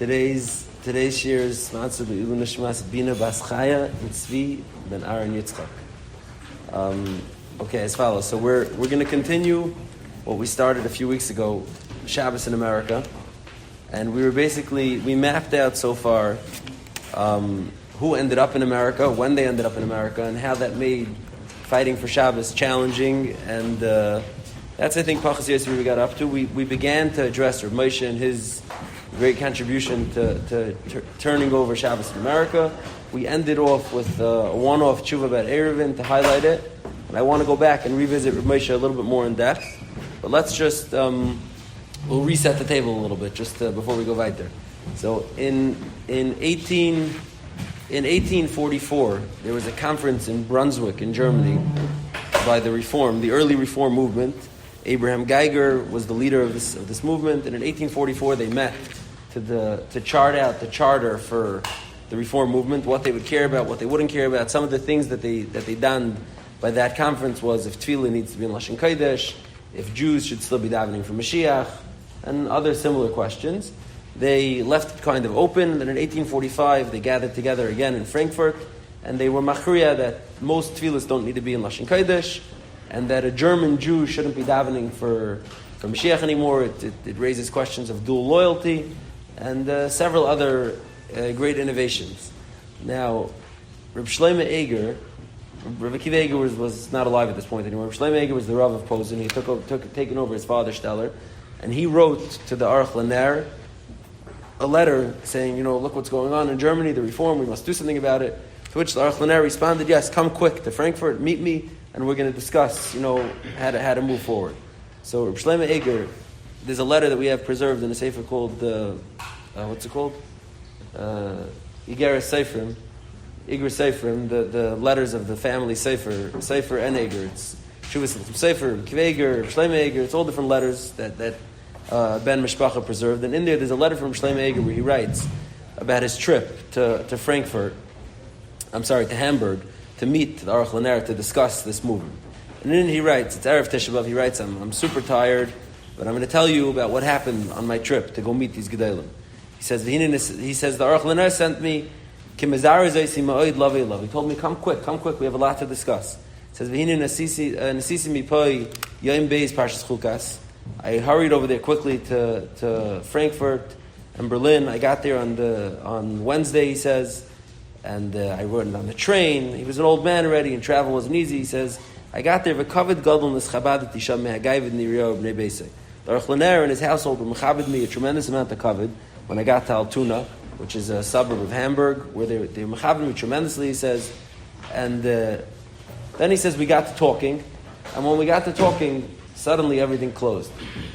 Today's shir is Matzah Be'ilu Nishmas Bina Bas Chaya and Tzvi Ben Aaron Yitzchak. Okay, as follows. So we're going to continue what we started a few weeks ago, Shabbos in America, and we mapped out so far who ended up in America, when they ended up in America, and how that made fighting for Shabbos challenging. And that's, I think, Pachas Yosef we got up to. We began to address Rav Moshe and his great contribution to turning over Shabbos in America. We ended off with a one-off tshuva about Eruvin to highlight it. And I want to go back and revisit Rav Moshe a little bit more in depth. But let's just, we'll reset the table a little bit just before we go right there. So in 1844, there was a conference in Brunswick in Germany by the early Reform movement. Abraham Geiger was the leader of this movement, and in 1844 they met to chart out the charter for the Reform movement, what they would care about, what they wouldn't care about. Some of the things that they done by that conference was if Tefillah needs to be in Lashon Kodesh, if Jews should still be davening for Mashiach, and other similar questions. They left it kind of open. Then in 1845 they gathered together again in Frankfurt, and they were machriya that most tefillahs don't need to be in Lashon Kodesh, and that a German Jew shouldn't be davening for Mashiach anymore. It raises questions of dual loyalty, and several other great innovations. Now, Reb Shlomo Eger, Reb Akiva Eger was not alive at this point anymore. Reb Shlomo Eger was the Rav of Posen. He taken over his father Steller, and he wrote to the Aruch LaNer a letter saying, look what's going on in Germany, the reform, we must do something about it. To which the Aruch LaNer responded, yes, come quick to Frankfurt, meet me, and we're going to discuss, how to move forward. So Reb Shlomo Eger, there's a letter that we have preserved in a sefer called, what's it called? Igeres Seferim, the letters of the family Sefer and Eger. It's Shuvas Sefer, Kiv Eger, Shlomo Eger, it's all different letters that Ben Mishpacha preserved. And in there, there's a letter from Shlomo Eger where he writes about his trip to Hamburg, to meet the Aruch LaNer to discuss this movement. And then he writes, it's Erev Tisha B'Av, he writes, I'm super tired, but I'm going to tell you about what happened on my trip to go meet these Gedalim. He says, the Aruch LaNer sent me, he told me, come quick, we have a lot to discuss. He says, I hurried over there quickly to Frankfurt and Berlin. I got there on Wednesday, he says, and I rode on the train. He was an old man already, and travel wasn't easy. He says, I got there, v'kavod gadol nischabadet isha mehagayvid niriyo b'nei beisei. The Aruch LaNer and his household were mechabed me a tremendous amount of kavod when I got to Altona, which is a suburb of Hamburg, where they mechabed me tremendously, he says. And then he says, we got to talking, and when we got to talking, suddenly everything closed.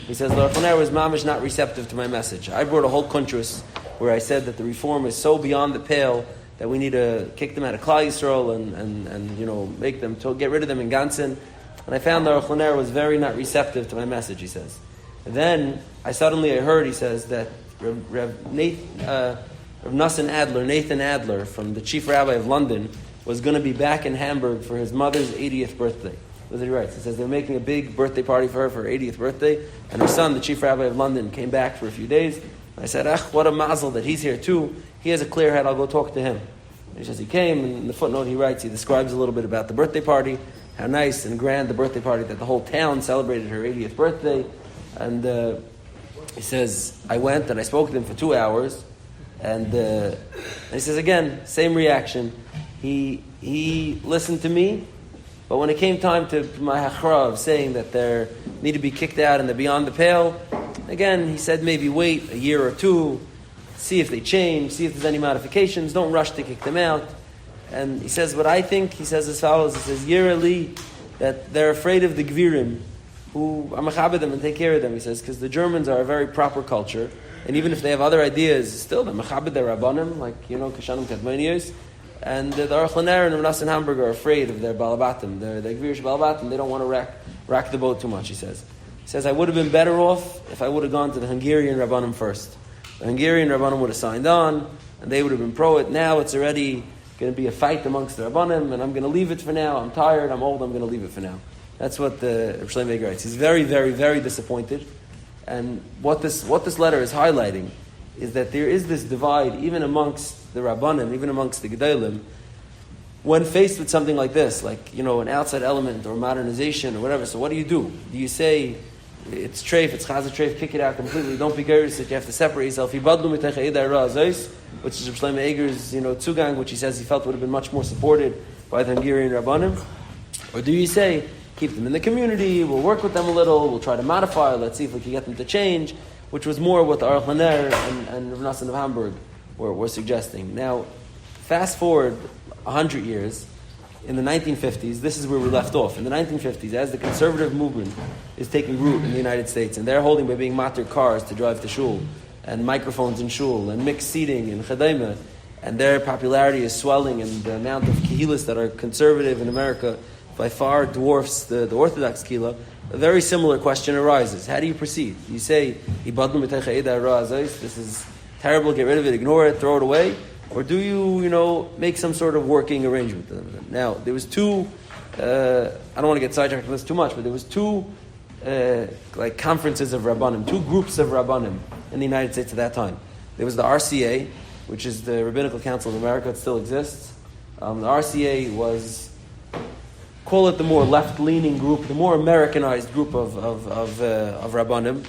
He says, the Aruch LaNer was mamish not receptive to my message. I brought a whole kuntrus where I said that the reform is so beyond the pale that we need to kick them out of Klal Yisrael and make them, get rid of them in Gansen. And I found the Aruch LaNer was very not receptive to my message, he says. And then I heard, he says, that Nathan Adler, from the chief rabbi of London, was going to be back in Hamburg for his mother's 80th birthday. That's what he writes. He says they're making a big birthday party for her 80th birthday, and her son, the chief rabbi of London, came back for a few days. And I said, what a mazel that he's here too. He has a clear head, I'll go talk to him. And he says he came, and in the footnote he describes a little bit about the birthday party, how nice and grand the birthday party, that the whole town celebrated her 80th birthday. And he says, I went and I spoke to him for 2 hours, and he says again, same reaction. He listened to me, but when it came time to my hachra of saying that they need to be kicked out and they're beyond the pale, again, he said maybe wait a year or two, see if they change, see if there's any modifications, don't rush to kick them out. And he says, what I think, he says as follows, he says, Yirali, that they're afraid of the Gvirim, who amachabed them and take care of them, he says, because the Germans are a very proper culture, and even if they have other ideas, still they're machabed their rabbanim, like, Kashanim Kadmoniyos, and the Aruch LaNer and Rav Nosson Hamburg are afraid of their balabatim, their Gvirish balabatim, they don't want to rack the boat too much, he says. He says, I would have been better off if I would have gone to the Hungarian rabbanim first. The Hungarian rabbanim would have signed on, and they would have been pro it. Now it's already going to be a fight amongst the rabbanim, and I'm going to leave it for now. I'm tired, I'm old, I'm going to leave it for now. That's what the Reb Shlomo Eger writes. He's very, very, very disappointed. And what this letter is highlighting is that there is this divide even amongst the Rabbanim, even amongst the Gedolim, when faced with something like this, like, an outside element or modernization or whatever. So what do? Do you say, it's treif, it's chazah treif, kick it out completely, don't be curious that you have to separate yourself? Which is Shlomo Eger's, Tzugang, which he says he felt would have been much more supported by the Hungarian Rabbanim. Or do you say, keep them in the community, we'll work with them a little, we'll try to modify, let's see if we can get them to change, which was more what the Aruch LaNer and Rav Nassan of Hamburg were suggesting. Now, fast forward 100 years, in the 1950s, this is where we left off. In the 1950s, as the conservative movement is taking root in the United States, and they're holding by being matter cars to drive to shul, and microphones in shul, and mixed seating in chedema, and their popularity is swelling, and the amount of kehilas that are conservative in America by far dwarfs the Orthodox kehillah, a very similar question arises. How do you proceed? You say, this is terrible, get rid of it, ignore it, throw it away? Or do you, make some sort of working arrangement with them? Now, there was two, I don't want to get sidetracked on this too much, but there was two conferences of Rabbanim, two groups of Rabbanim in the United States at that time. There was the RCA, which is the Rabbinical Council of America. It still exists. The RCA was, call it the more left-leaning group, the more Americanized group of Rabbanim,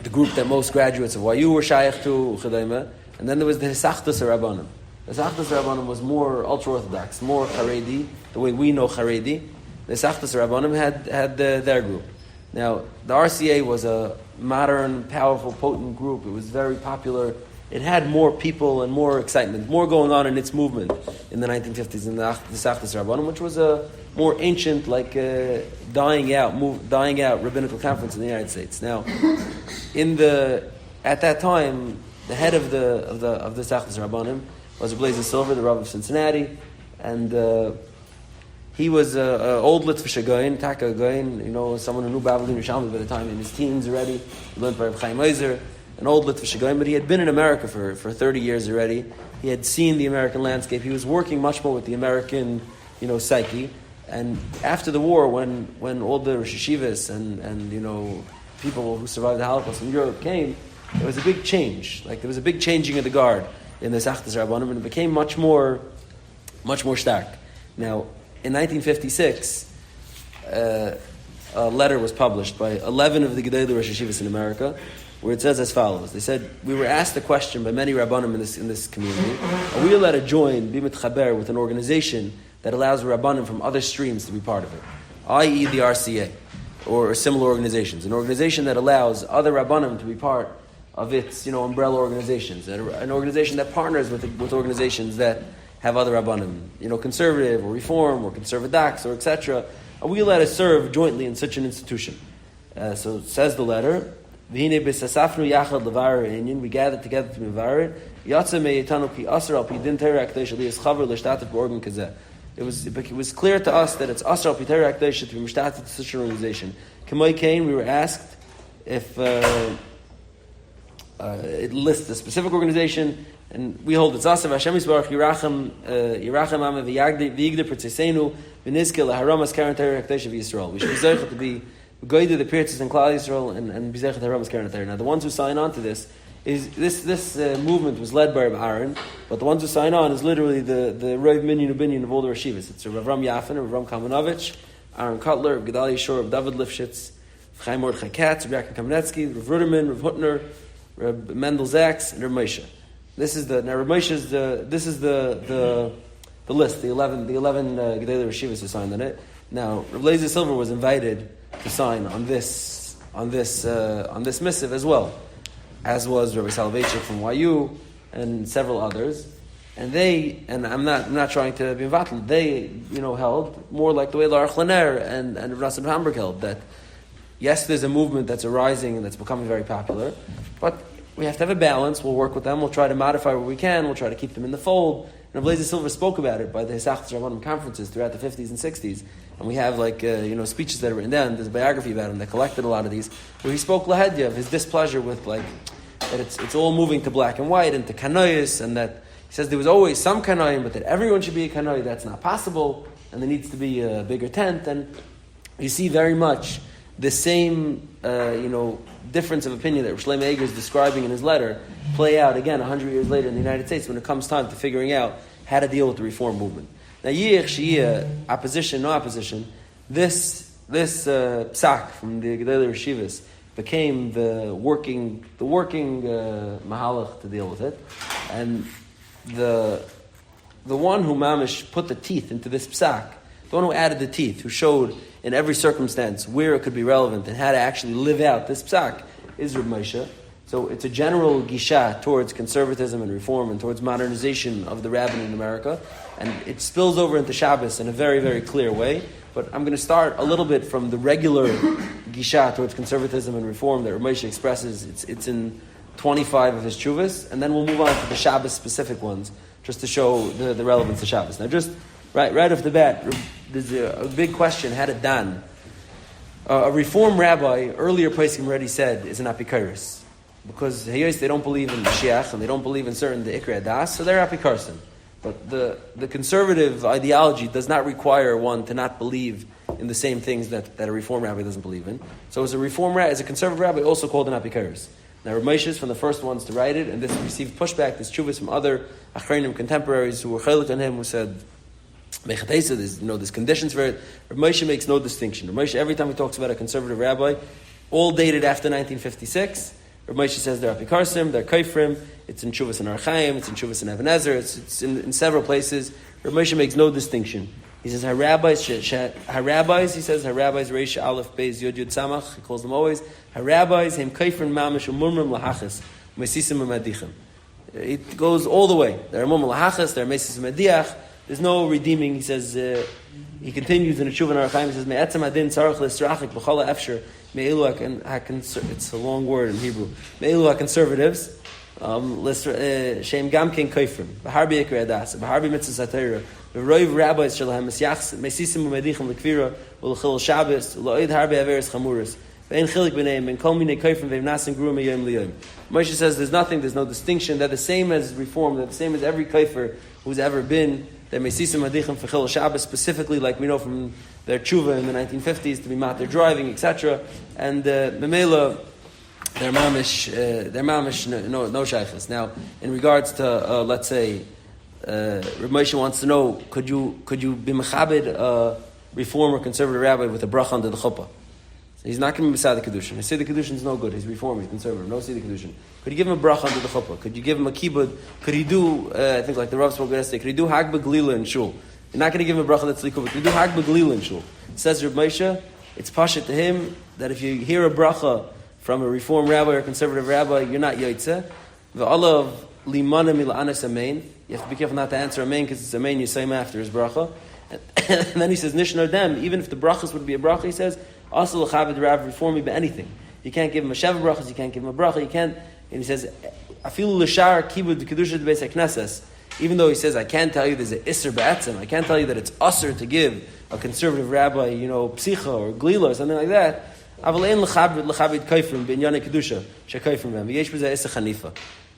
the group that most graduates of YU were shaykh to, Chedema. And then there was the Hisachtas Rabbanim. The Hisachtas Rabbanim was more ultra-Orthodox, more Haredi, the way we know Haredi. The Hisachtas Rabbanim had their group. Now, the RCA was a modern, powerful, potent group. It was very popular. It had more people and more excitement, more going on in its movement in the 1950s in the Hisachtas Rabbanim, which was a more ancient, dying out rabbinical conference in the United States. Now, at that time, the head of the Hisachtas Rabbanim was Blazer Silver, the Rav of Cincinnati, and he was an old Litvish Goyin, Taka Goyin, someone who knew Babylon Yerushalmi by the time in his teens already. He learned by Rav Chaim Ozer, an old Litvish Goyin, but he had been in America for 30 years already. He had seen the American landscape. He was working much more with the American, psyche. And after the war, when all the Rosh Hashivas and people who survived the Holocaust in Europe came, there was a big change. There was a big changing of the guard in the Hisachtas Rabbanim, and it became much more stark. Now, in 1956, a letter was published by 11 of the Gedolei Rosh Hashivas in America, where it says as follows. They said, we were asked a question by many Rabbanim in this community, are we allowed to join, be mitchaber, with an organization that allows Rabbanim from other streams to be part of it, i.e. the RCA, or similar organizations, an organization that allows other Rabbanim to be part of its, umbrella organizations, an organization that partners with organizations that have other Rabbanim, conservative or reform or conservadox or etc. Are we allowed to serve jointly in such an institution? So it says the letter, we gathered together to mevar it. It was clear to us that it's asr al pitera akdeish to be mishtatet to such an organization. K'may kain, we were asked if it lists a specific organization, and we hold it's asr Hashem Yisbarach Yirachem Ame v'yigde Pertzeseinu v'nizke laharamas karen teira akdeish of Yisrael. We should be zeichet to be goyde the Pertzes and Klal Yisrael and be zeichet haramas karen teira. Now, the ones who sign on to this is this movement was led by Reb Aaron, but the ones who sign on is literally the Rav Minyan Ubinyan of all the Rashivas. It's Rav Ram Yafin, Rav Ram Kamenovich, Aaron Kotler, Rav Gedalia Shor, Rav David Lifshitz, Chaim Mordechai Katz, Rav Yaakov Kamenetsky, Rav Ruderman, Rav Hutner, Rav Mendel Zaks, and Rav Moshe. This is the list, the 11 Gedolei Rashivas who signed on it. Now, Rav Blazer Silver was invited to sign on this missive as well, as was Rabbi Soloveitchik from YU and several others. And I'm not trying to be involved, they, held more like the way Aruch LaNer and Rav Nassan of Hamburg held, that yes, there's a movement that's arising and that's becoming very popular, but we have to have a balance. We'll work with them. We'll try to modify what we can. We'll try to keep them in the fold. And Blazer Silver spoke about it by the Hisachtas Rabbanim conferences throughout the 50s and 60s. And we have speeches that are written down. There's a biography about him that collected a lot of these, where he spoke lahedya of his displeasure with that it's all moving to black and white and to kanayis, and that he says there was always some kanayim, but that everyone should be a kanay. That's not possible, and there needs to be a bigger tent. And you see very much the same, difference of opinion that Shlomo Eiger is describing in his letter play out again 100 years later in the United States when it comes time to figuring out how to deal with the reform movement. Now, Yich Shia, opposition, no opposition, this psak from the Gedolei Yeshivas became the working mahalach to deal with it, and the one who mamish put the teeth into this psak, the one who added the teeth, who showed in every circumstance where it could be relevant and how to actually live out this psak, is Reb Moshe. So it's a general gisha towards conservatism and reform and towards modernization of the rabbin in America, and it spills over into Shabbos in a very, very clear way. But I'm going to start a little bit from the regular gisha towards conservatism and reform that Reb Moshe expresses. It's in 25 of his tshuvas, and then we'll move on to the Shabbos specific ones, just to show the relevance of Shabbos. Now, just right off the bat, there's a big question: how to dan? A reform rabbi, earlier Poskim already said, is an apikaris, because they don't believe in Mashiach and they don't believe in certain the Ikra Das, so they're apikarsim. But the conservative ideology does not require one to not believe in the same things that a reform rabbi doesn't believe in. So as a conservative rabbi, also called an apikaris. Now, Reb Moshe is from the first ones to write it, and this received pushback, this tshuvas from other achreinim contemporaries who were chaylik on him, who said, there's conditions for it. Reb Moshe makes no distinction. Reb Moshe, every time he talks about a conservative rabbi, all dated after 1956, Reb Moshe says they're apikarsim, they're kaifrim, it's in Chuvas and Archaim, it's in Chuvas and Ebenezer, it's in several places. Reb Moshe makes no distinction. He says, harabbis, he says, harabbis, Reish, Aleph, Beis, Yod, Samach, he calls them always, harabbis, hem kaifrim, mamish, umurmrim, lahachas, mesisim, umadichim. It goes all the way. There are umurmrim, lahachas, there are mesisim, umadiach, there's no redeeming. He says, he continues in the Chuvah and Archaim, he says, me'etzem adin tzarech l'srachik b'chala efsher, me'ilu it's a long word in Hebrew, me'ilu ha-conservatives, Shem Gamkin Kaifrim, Baharbi Ikra Adas, Baharbi Mitzvah Satira, the Roiv rabbis Shalahem Mesyachs, Mesisim Umedichim Lekvira, Ulachil Shabbos, Loid Harbi Averis Chamuris, Vein Chilik B'neim, Ben Kol Minei Kaifrim, Veim Nasim Guru Meyom Liyom. Moshe says there's no distinction, they're the same as reform, they're the same as every Kaifer who's ever been, they're Mesisim Umedichim for Chil Shabbos, specifically like we know from their tshuva in the 1950s to be matter driving, etc. And Memela, They're mamish no shaykhs. Now, in regards to let's say, Reb Moshe wants to know, could you be mechabed a reform or conservative rabbi with a bracha under the chuppah? So he's not going to be beside the kedushin. I say the kedushin is no good. He's reform. He's conservative. No see the kedushin. Could you give him a bracha under the chuppah? Could you give him a kibbud? Could he do? I think like the Rav spoke yesterday. Could he do hag b'glila in shul? You're not going to give him a bracha that's likuvah. Could you do hag b'glila in shul? It says Reb Moshe, it's pashut to him that if you hear a bracha from a reform rabbi or a conservative rabbi, you're not yotzeh. V'alav limana mil'anas amein. You have to be careful not to answer amein because it's amein you say him after his bracha. And then he says nishnar dem. Even if the brachas would be a bracha, he says asal l'chaved rav reform me by anything. You can't give him a sheva brachas. You can't give him a bracha. You can't. And he says afilu l'shar kibud kedusha beis haknesses. Even though he says I can't tell you there's an isser ba'atzim. I can't tell you that it's usher to give a conservative rabbi, psicha or glila or something like that. The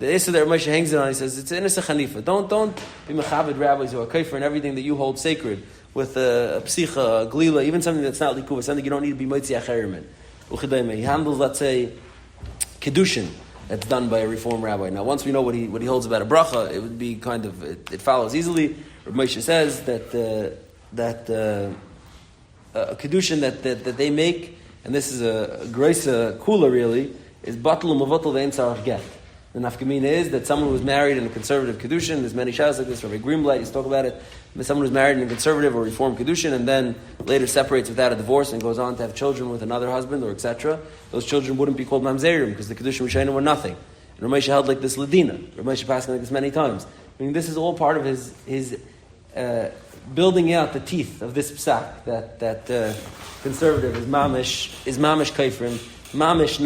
issa that Moshe hangs it on, he says, it's an issa chanifa. Don't be mechabed rabbis who are kaifer and everything that you hold sacred with a psicha, a glila, even something that's not likuva, something you don't need to be moitzi acherim in. He handles, let's say, kedushin that's done by a reform rabbi. Now, once we know what he holds about a bracha, it would be kind of, it follows easily. Moshe says that a kedushin that they make, and this is a grace kula really, is batul u'mavatul ve'en tzarach get. The nafkamina is that someone who was married in a conservative kedushin, there's many shahs like this, Rabbi Greenblatt used to talk about it, someone who's married in a conservative or reformed kedushin and then later separates without a divorce and goes on to have children with another husband or etc., those children wouldn't be called mamzerim because the kedushin Rishayim were nothing. And Ramesh held like this ladina. Ramesh passed like this many times. I mean, this is all part of his building out the teeth of this psak that conservative is mamish kaifrim, mamish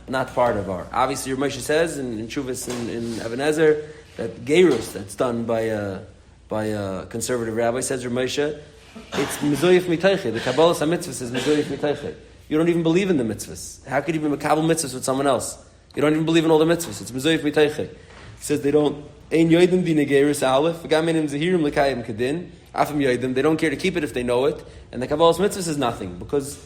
not part of our. Obviously, Moshe says in Chuvas in Ebenezer that gerus that's done by a conservative rabbi, says Moshe, it's mizoyif mitayche. The Kabbalah mitzvahs is mizoyif mitayche. You don't even believe in the mitzvahs. How could you be makabel mitzvahs with someone else? You don't even believe in all the mitzvahs. It's mizoyif mitayche. He says they don't. Ein yoidim dine gerus aleph. V'gamenim zehirim lekayim kedin. Afim yoidim. They don't care to keep it if they know it. And the Kabbalah's mitzvahs is nothing because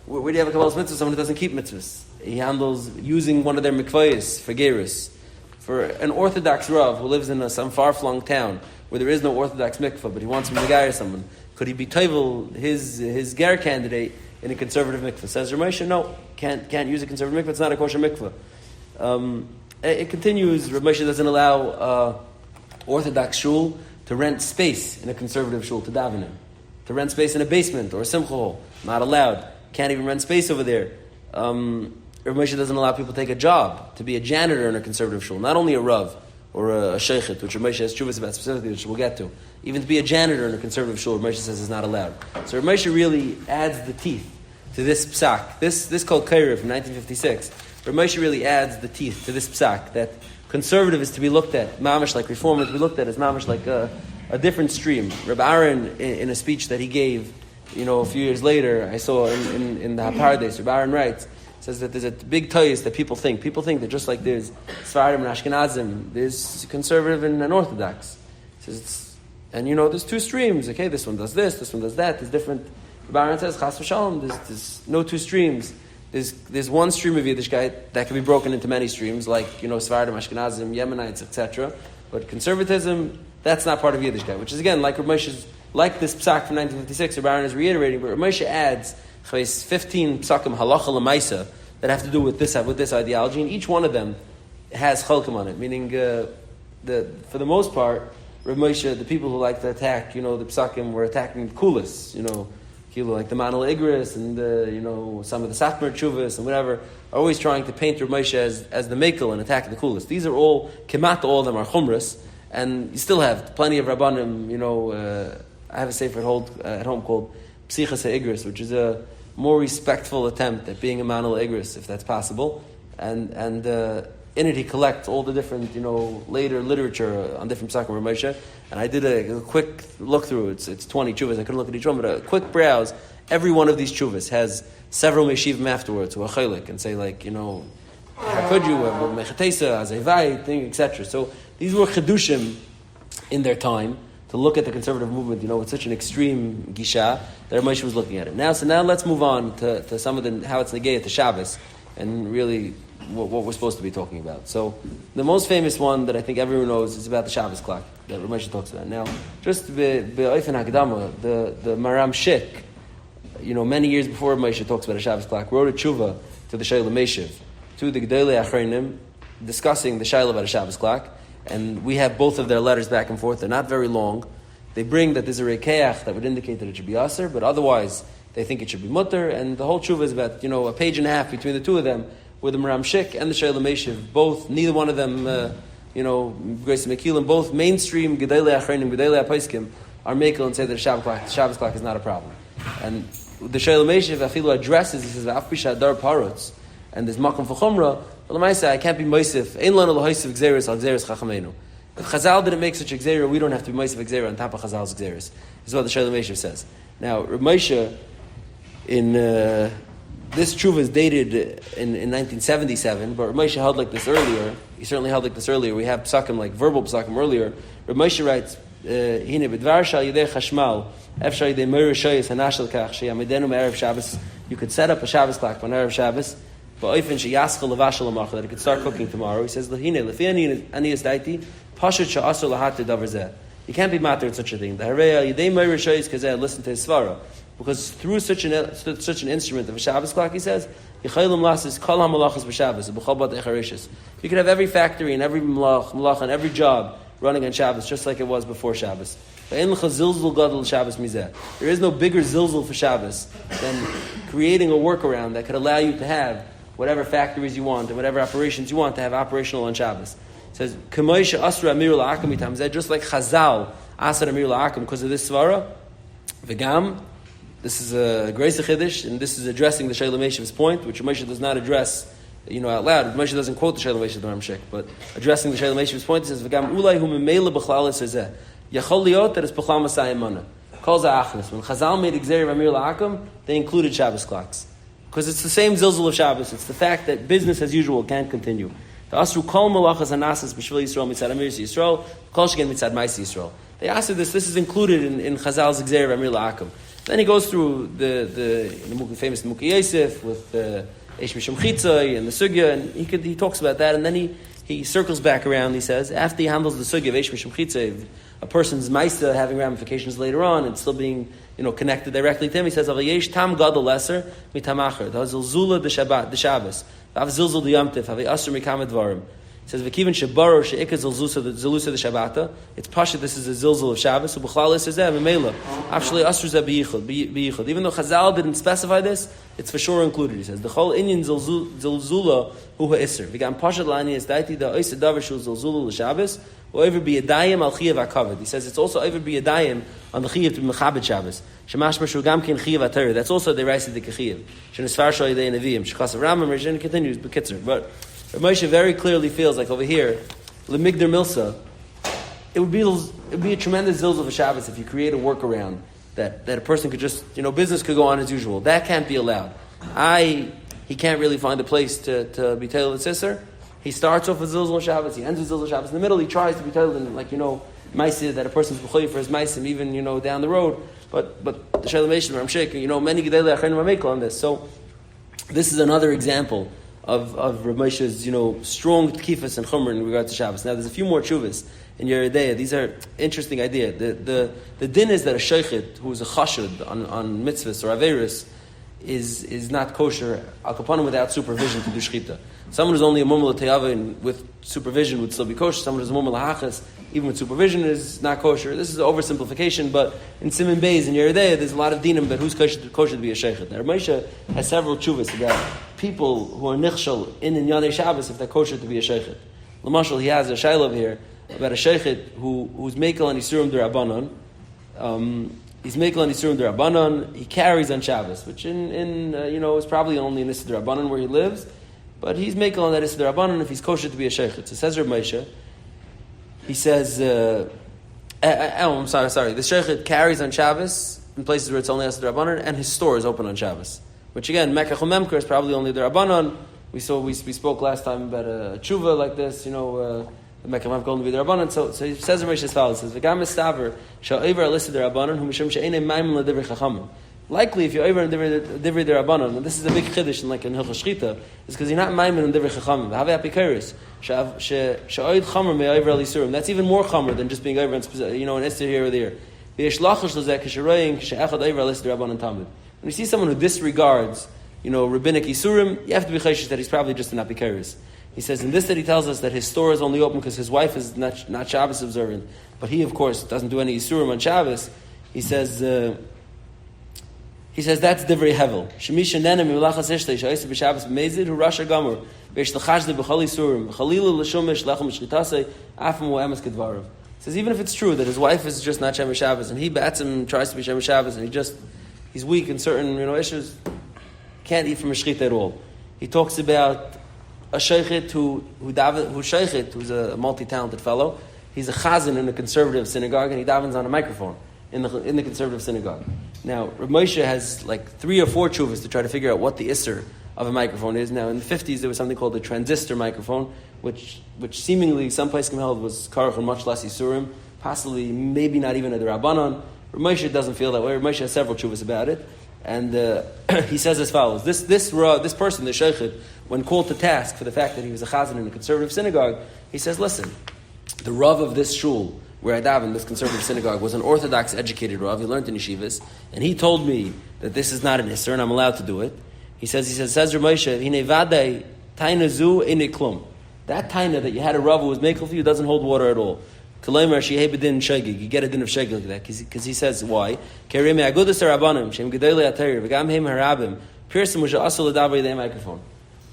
where do you have a Kabbalah's mitzvah? Someone who doesn't keep mitzvahs. He handles using one of their mikvayos for gerus. For an Orthodox Rav who lives in some far-flung town where there is no Orthodox mikvah, but he wants to megayir someone, could he be toivel his ger candidate in a conservative mikvah? Says Ramesha, no, can't use a conservative mikvah. It's not a kosher mikvah. It continues. Ramesha doesn't allow Orthodox shul to rent space in a conservative shul to daven in. To rent space in a basement or a simcha hall, not allowed. Can't even rent space over there. Rav Moshe doesn't allow people to take a job, to be a janitor in a conservative shul, not only a rav or a sheikhet, which Rav Moshe has tshuvas about specifically, which we'll get to. Even to be a janitor in a conservative shul, Rav Moshe says is not allowed. So Rav Moshe really adds the teeth to this psak. This called Kaira from 1956. Rav Moshe really adds the teeth to this psak, that conservative is to be looked at, mamish like reform is to be looked at as mamish like a different stream. Reb Aaron, in a speech that he gave, a few years later, I saw in the Hapardes, Reb Aaron writes, says that there's a big toyus that people think. People think that just like there's Sfaradim and Ashkenazim, there's conservative and Orthodox. He says there's two streams. Okay, this one does this one does that. There's different. Reb Aaron says, Chas v'shalom, there's no two streams. There's one stream of Yiddishkeit that can be broken into many streams, like Sfaradim, Ashkenazim, Yemenites, etc. But conservatism, that's not part of Yiddishkeit, which is again like Rav Moshe's, like this psak from 1956. Reb Aaron is reiterating, but Rav Moshe adds 15 psakim halacha l'maisa that have to do with this ideology, and each one of them has chalkim on it. Meaning, for the most part, Rav Moshe, the people who like to attack, the psakim were attacking the kulis, like the Manal Igris and some of the Satmar Chuvas and whatever, are always trying to paint Rav Moshe as the Mekel and attacking the Kulis. These are all, kemat all of them are Chumras, and you still have plenty of Rabbanim, I have a sefer at home called Psichas HaIgris, which is a more respectful attempt at being a Manal Igris, if that's possible, and in it he collects all the different, later literature on different Psakim Rav Moshe. And I did a quick look through. It's 20 chuvas. I couldn't look at each one, but a quick browse. Every one of these chuvas has several meshivim afterwards, who are chaylik, and say how could you, mechatesa, azevai, thing, etc. So these were chedushim in their time to look at the conservative movement, with such an extreme gisha that Moshe was looking at it. Now let's move on to some of how it's negayah to Shabbos, and really what we're supposed to be talking about. So the most famous one that I think everyone knows is about the Shabbos clock that Rav Moshe talks about. Now, just be'ofen hakdama, the Maram Shik, many years before Rav Moshe talks about a Shabbos clock, wrote a tshuva to the Shaila Meshiv, to the Gedolei Achronim, discussing the Shaila about a Shabbos clock, and we have both of their letters back and forth. They're not very long. They bring that there's a rekeach that would indicate that it should be aser, but otherwise they think it should be mutter, and the whole tshuva is about a page and a half between the two of them, where the Maram Shik and the Shaila Meshiv, both, neither one of them, Grace Mekilim, both mainstream Gedolei Achronim, Gedolei Apaiskim, are Mekel and say that the Shabbos clock is not a problem. And the Shaila Meshiv, Afilu addresses, he says, Af Pisha Dar Parutz, and there's Makam Fachumra, but I can't be Moisif, Ein Lana L'Hoisiv Gzeres Al Gzeres Chachamenu. If Chazal didn't make such a Gzera, we don't have to be Moisif Gzera on top of Chazal's Gzeres. This is what the Shaila Meshiv says. Now, Rav Moshe, this tshuva is dated in 1977, but Rav Moshe held like this earlier. He certainly held like this earlier. We have psakim, like verbal psakim earlier. Rav Moshe writes, Hine b'dvar shal yidei chashmal, efshar yidei meir shoyes hanashal kach, sheyamidenu me'erev Shabbos. You could set up a Shabbos clock on Erev Shabbos, ba'oifen sheyaschel levashal l'machal, that it could start cooking tomorrow. He says, Hine, lefi aniyas daiti, pashut she'asur lahat davar zeh. You can't be matter in such a thing. The harei yidei meir shoyes kazeh, listen to his svara. Because through such an instrument of a Shabbos clock, he says, you could have every factory and every malach and every job running on Shabbos, just like it was before Shabbos. There is no bigger zilzul for Shabbos than creating a workaround that could allow you to have whatever factories you want and whatever operations you want to have operational on Shabbos. It says, just like Chazal asar amir la'akum because of this svara, v'gam. This is a Grace Chiddush, and this is addressing the Shaila Meshiv's point, which Moshe does not address, out loud. Moshe doesn't quote the Shaila Meshiv Maram Shik, but addressing the Shaila Meshiv's point, he says, "V'gam ulai hu memela b'chlal esezeh yachol liot that is b'chlal masayim mana kol za'achnes." When Chazal made Gzeir Amir La'akum, they included Shabbos clocks because it's the same zilzul of Shabbos. It's the fact that business as usual can't continue. The asru kol malachas anasas b'shvil Yisrael mitzad Amir Yisrael kol shegen mitzad Ma'aseh Yisrael. They asked this. This is included in Chazal's Gzeir Amir La'akum. Then he goes through the famous Muki Yosef with the Eish Mishum Chitzai and the Sugya, and he talks about that, and then he circles back around. He says after he handles the Sugya of Eish Mishum Chitzai, a person's Maisa having ramifications later on and still being connected directly to him, he says Avayesh Tam Gadol Lesser Mitamacher the Zilzula the Shabbos Av Zilzul the Yom Tif Have Asur Mikam Dvarim. He says V'Kivin Shebaro She'ikah Zilzusa the Shabbata. It's Pasha. This is a Zilzul of Shabbos. U'B'chlal is Zeh V'Meila Avshalei Asur Zeh B'Yichud. Even though Chazal didn't specify this, it's for sure included. He says the Chol Inyan Zilzula Hu HaIsser V'Gam Pasha L'Ani Es Daiti Da Oisa Davar Shu Zilzulu L'Shabbos Over be a dayim al chiyav hakavod. He says it's also over be a dayim on the chiyav to be mechabed Shabbos. Shemash mashu gam kin chiyav atayr. That's also the raisa the chiyav. Shenisfar shoy dei neviim. Shechas Rambam Rishon continues bekitzer. But Moshe very clearly feels like over here, lemigder milsa. It would be a tremendous zilzul of Shabbos if you create a workaround that a person could just business could go on as usual. That can't be allowed. He can't really find a place to be tailed with sister. He starts off with Zilzul Shabbos, he ends with Zilzul Shabbos. In the middle, he tries to be told in, Ma'aseh, that a person's b'choy for his Ma'aseh, even, down the road. But the Shalom Eshim, Ramshek, many Gedele Acherim Ramekel on this. So, this is another example of Rav Moshe's, strong tkifas and chumr in regard to Shabbos. Now, there's a few more tshuvas in Yeridea. These are interesting ideas. The din is that a sheikhid who is a chashud on mitzvahs or averis is not kosher, al kapanim, without supervision to do shchita. Someone who's only a mumla teyava with supervision would still be kosher. Someone who's a mumla hachas, even with supervision, is not kosher. This is an oversimplification, but in Siman Beis, in Yeridea, there's a lot of dinim about who's kosher to be a sheikhet. Now, Moshe has several tshuvas about people who are nichshel in Yanei Shabbos if they're kosher to be a sheikhet. L'mashal, he has a shaila here about a sheikhet who's mekel and isurim d'Rabbanan. He's mekel and isurim d'Rabbanan. He carries on Shabbos, which is probably only in Issa d'Rabbanan where he lives. But he's mekel on that Issa d'Rabbanan if he's kosher to be a sheikhet. So says Rav Moshe, he says, I'm sorry. The sheikhet carries on Shabbos in places where it's only Issa d'Rabbanan, and his store is open on Shabbos. Which again, Mekach Memker is probably only the Rabbanan. We spoke last time about a tshuva like this, the Mekach Memker only be the Rabbanan. So he says in Rashi as follows, he says, V'gam estaver sha'over listed the Rabbanan who mishum she'enei maimon l'divrei chachamim. Likely, if you're over in divrei the Rabbanan, and this is a big chiddush in Hilchos Shchita, is because you're not maimon in divrei chachamim. Have apikaris she'oid chamer me'over al-isurim. That's even more chamer than just being over in an Esther here or there. V'yesh lachash l'zeh k'sheroying k'she'echad over listed the Rabbanan tamid. When you see someone who disregards, rabbinic isurim, you have to be chayshish that he's probably just an apikaris. He says in this that he tells us that his store is only open because his wife is not Shabbos observant, but he of course doesn't do any isurim on Shabbos. He says that's divrei hevel. Shemisha nenem milachas ishtei sha'isa b'Shabbos b'mezid hu rasha gamur v'esh l'chashde b'chol isurim v'chalilu l'shumish lechem l'shchitasei afim u'emes kedvarav. He says even if it's true that his wife is just not Shemesh Shabbos and he ba'atzim tries to be Shemesh Shabbos and he's weak in certain issues, can't eat from a shechita at all. He talks about a sheikhet who's a multi-talented fellow. He's a chazan in a conservative synagogue, and he davens on a microphone in the conservative synagogue. Now, Rav Moshe has 3 or 4 tshuvas to try to figure out what the isser of a microphone is. Now, in the 50s, there was something called the transistor microphone, which seemingly some place held was karach and much less isurim, possibly maybe not even a Rabbanon. Rav Moshe doesn't feel that way. Rav Moshe has several tshuvas about it. And he says as follows, this person, the sheikhet, when called to task for the fact that he was a chazan in a conservative synagogue, he says, listen, the Rav of this shul, where I daven, this conservative synagogue, was an Orthodox educated Rav. He learned in yeshivas, and he told me that this is not an isser, and I'm allowed to do it. He says Rav Moshe, Hine vadei taina zu ine klum. That taina that you had a Rav who was makel for you doesn't hold water at all. You get a din of shegig like that, because he says, why? Microphone.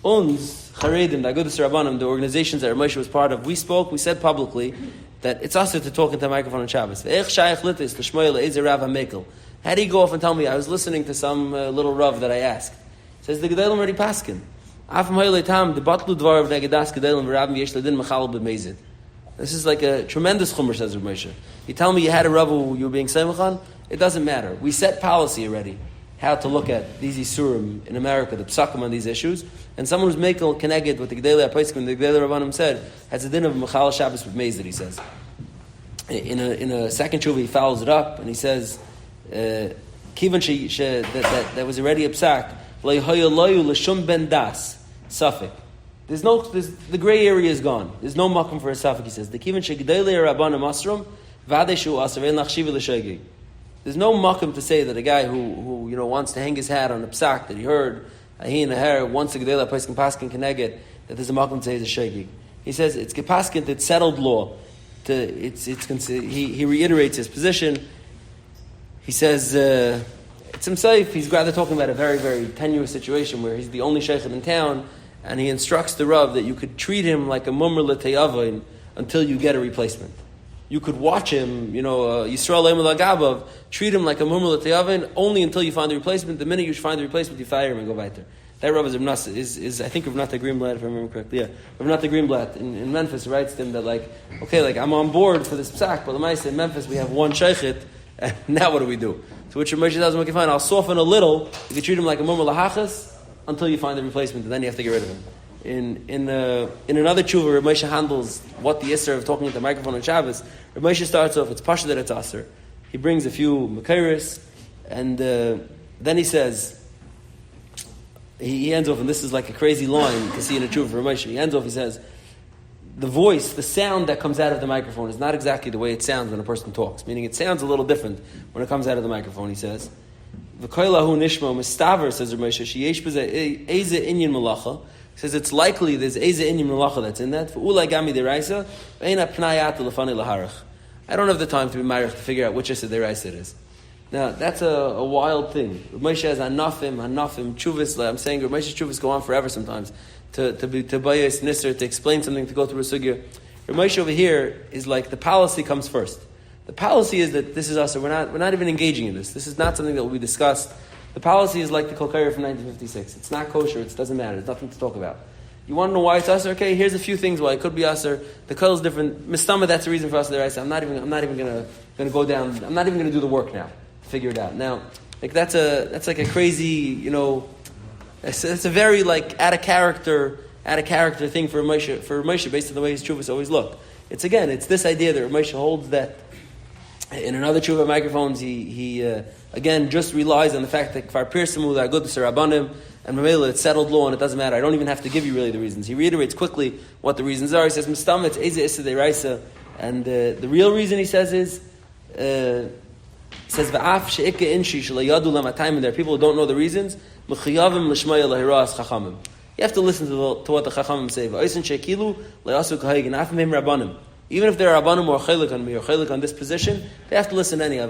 Uns, Charedim, the Agudas Rabbanim, the organizations that Rav Moshe was part of, we said publicly that it's also to talk into a microphone on Shabbos. How do you go off and tell me, I was listening to some little Rav that I asked? Says the Gedalim already paskin. This is like a tremendous chumr, says Rav Moshe. You tell me you had a Rav who you were being Seimachan, it doesn't matter. We set policy already, how to look at these Isurim in America, the psakim on these issues, and someone who's making connected with the Gedele HaPaiskim, the Gedele Rabbanim said, has a din of Mechal Shabbos with Mezid, he says. In a second tshuva, he follows it up, and he says, kivan that was already a psak, l'shum ben das, suffix. The gray area is gone. There's no makom for a suffix, he says. The kivan shegdele rabbanim asrum, vadeshu aser ve'en lachshiva l'shegi. There's no makom to say that a guy who wants to hang his hat on a psak that he heard, he and a hair, once a gedela paskin keneged, that there's a makom to say he's a shegi. He says it's gepaskin, it's settled law. He reiterates his position. He says it's himself. He's rather talking about a very, very tenuous situation where he's the only sheikh in town, and he instructs the Rav that you could treat him like a mummer l'teyavin until you get a replacement. You could watch him, Yisrael Lagabav, treat him like a mummer l'teyavin only until you find the replacement. The minute you find the replacement, you fire him and go weiter. That Rav is I think Rav Nata Greenblatt, if I remember correctly. Yeah, Rav Nata Greenblatt in Memphis writes to him that I'm on board for this psak, but in Memphis we have one sheikhit, and now what do we do? So which Rav Moshe tells him, okay, fine, I'll soften a little. You can treat him like a mummer lahachas until you find the replacement, and then you have to get rid of him. In another tshuva, Rav Moshe handles what the isser of talking at the microphone on Shabbos. Rav Moshe starts off, it's pasha that it's aser. He brings a few makairis, and then he says, he ends off, and this is like a crazy line to see in a tshuva for Rav Moshe. He ends off, he says, the voice, the sound that comes out of the microphone is not exactly the way it sounds when a person talks, meaning it sounds a little different when it comes out of the microphone, he says. V'koilahu nishmo mistaver, says Rav Moshe, sheyesh b'zeh eze inyan malacha. He says it's likely there's eze inyan malacha that's in that. V'ulai gami deraisa, v'eina pnayat l'fani laharach. I don't have the time to be married to figure out which eze deraisa it is. Now, that's a wild thing. Rav Moshe has anafim, chuvas. I'm saying Rav Moshe's chuvas go on forever sometimes. To bayis nisser, to explain something, to go through a sugya. Rav Moshe over here is like the policy comes first. The policy is that this is us, so we're not even engaging in this. This is not something that will be discussed. The policy is like the Kolkaira from 1956. It's not kosher, it doesn't matter, there's nothing to talk about. You want to know why it's usher? Okay, here's a few things why it could be usher. The kol is different. Mistama, that's the reason for us there. I say I'm not even gonna go down, I'm not even gonna do the work now to figure it out. Now, that's like a crazy, it's a very like out of character thing for Moshe based on the way his chuvas always look. It's this idea that Moshe holds that in another tshuva microphones, he again just relies on the fact that kfar pirsamu la'agudas rabbanim and mamela it's settled law and it doesn't matter. I don't even have to give you really the reasons. He reiterates quickly what the reasons are. He says mistam it's eze issa deiraisa, and the real reason he says is va'af she'ikka inshi sh'layadu lamatayim. There are people who don't know the reasons. M'chiyavim l'shmaya lahiras chachamim. You have to listen to what the chachamim say. Va'osin shekilu layasu kahayig and afim rabbanim. Even if they're Rabbanim or Chelik on me or Chelik on this position, they have to listen anyhow.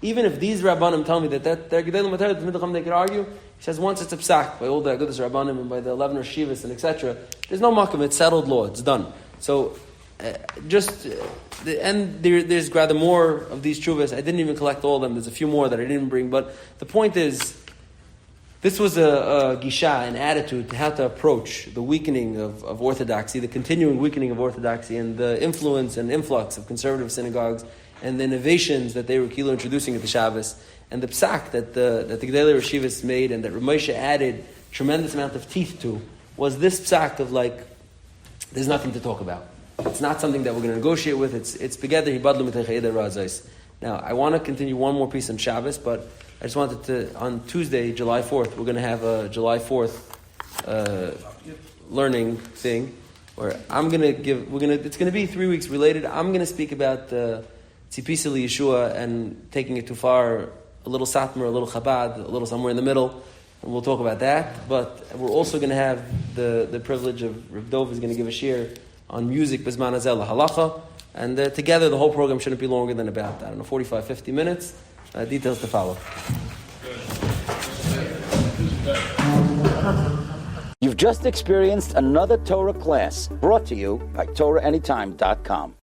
Even if these Rabbanim tell me that they're Gedalim B'Torah, they could argue. He says once it's a psak by all the Agudas Rabbanim and by the 11 Shivas and etc. There's no makom. It's settled law. It's done. So there's rather more of these chuvas. I didn't even collect all of them. There's a few more that I didn't bring. But the point is, this was a gisha, an attitude to how to approach the weakening of orthodoxy, the continuing weakening of orthodoxy, and the influence and influx of conservative synagogues, and the innovations that they were introducing at the Shabbos, and the psak that the Gedolei Reshivas made, and that Rav Moshe added tremendous amount of teeth to, was this psak of there's nothing to talk about. It's not something that we're going to negotiate with. It's together. Now, I want to continue one more piece on Shabbos, but I just wanted to, on Tuesday, July 4th, we're going to have a July 4th learning thing where it's going to be 3 weeks related. I'm going to speak about Tzipisa Yeshua and taking it too far, a little Satmar, a little Chabad, a little somewhere in the middle, and we'll talk about that. But we're also going to have the privilege of Rav Dov is going to give a shir on music, Bizman Hazel Halacha, and together the whole program shouldn't be longer than about, 45, 50 minutes. Details to follow. You've just experienced another Torah class brought to you by TorahAnytime.com.